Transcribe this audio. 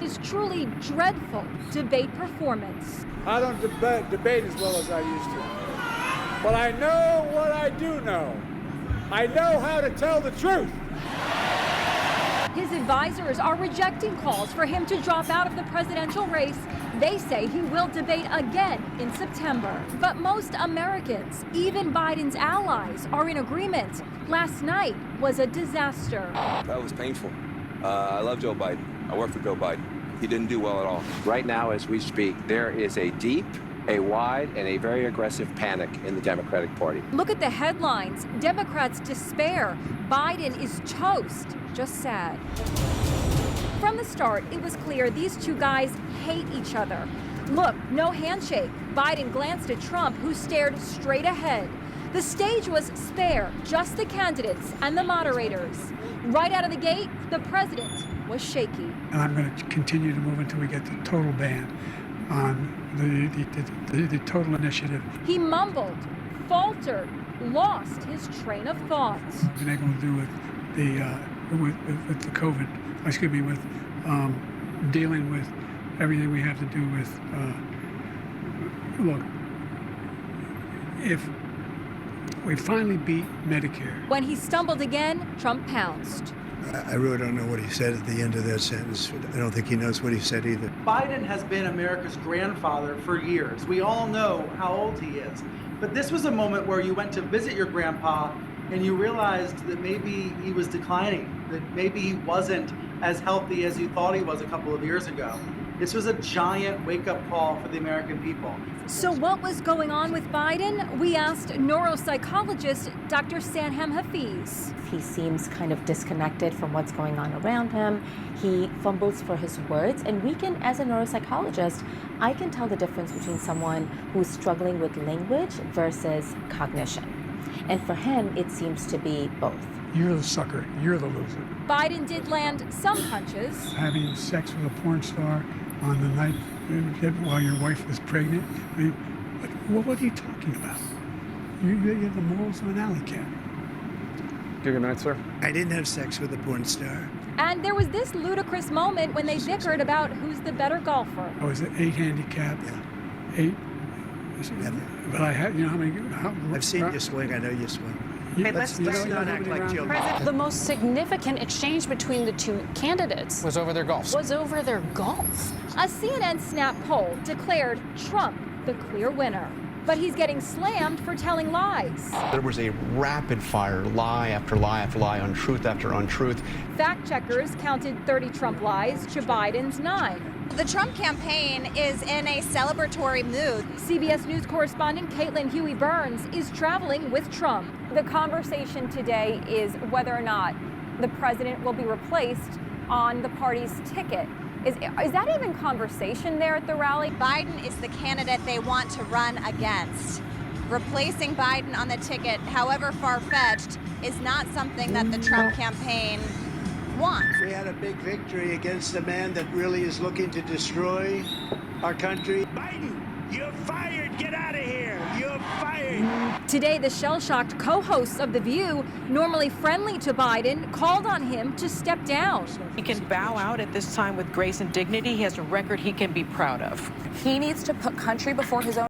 his truly dreadful debate performance. I don't debate as well as I used to. But I know what I do know. I know how to tell the truth. His advisors are rejecting calls for him to drop out of the presidential race. They say he will debate again in September. But most Americans, even Biden's allies, are in agreement. Last night was a disaster. That was painful. I love Joe Biden. I work for Joe Biden. He didn't do well at all. Right now, as we speak, there is a deep, a wide, and a very aggressive panic in the Democratic Party. Look at the headlines. Democrats despair. Biden is toast. Just sad. From the start, it was clear these two guys hate each other. Look, no handshake. Biden glanced at Trump, who stared straight ahead. The stage was spare, just the candidates and the moderators. Right out of the gate, the president was shaky. And I'm going to continue to move until we get the total ban on the total initiative. He mumbled, faltered, lost his train of thought. We've been able to do with the COVID, with dealing with everything we have to do with, look, if we finally beat Medicare. When he stumbled again, Trump pounced. I really don't know what he said at the end of that sentence. I don't think he knows what he said either. Biden has been America's grandfather for years. We all know how old he is. But this was a moment where you went to visit your grandpa and you realized that maybe he was declining, that maybe he wasn't as healthy as you thought he was a couple of years ago. This was a giant wake-up call for the American people. So what was going on with Biden? We asked neuropsychologist Dr. Sanham Hafiz. He seems kind of disconnected from what's going on around him. He fumbles for his words, and we can, as a neuropsychologist, I can tell the difference between someone who's struggling with language versus cognition. And for him, it seems to be both. You're the sucker. You're the loser. Biden did land some punches. Having sex with a porn star on the night while your wife was pregnant. I mean, what are you talking about? You have the morals of an alley cat. Give you a minute, sir. I didn't have sex with a porn star. And there was this ludicrous moment when they bickered about who's the better golfer. I was an 8 handicap. Yeah. 8. But I had, how many? I've seen you swing. I know you swing. Yeah, Let's not act like Joe. The most significant exchange between the two candidates was over their golf. A CNN Snap poll declared Trump the clear winner. But he's getting slammed for telling lies. There was a rapid-fire lie after lie after lie, untruth after untruth. Fact checkers counted 30 Trump lies to Biden's 9. The Trump campaign is in a celebratory mood. CBS News correspondent Caitlin Huey Burns is traveling with Trump. The conversation today is whether or not the president will be replaced on the party's ticket. Is that even conversation there at the rally? Biden is the candidate they want to run against. Replacing Biden on the ticket, however far-fetched, is not something that the Trump campaign wants. We had a big victory against a man that really is looking to destroy our country. Biden, you're fired. Get out of here. You're fired. Today, the shell-shocked co-hosts of The View, normally friendly to Biden, called on him to step down. He can bow out at this time with grace and dignity. He has a record he can be proud of. He needs to put country before his own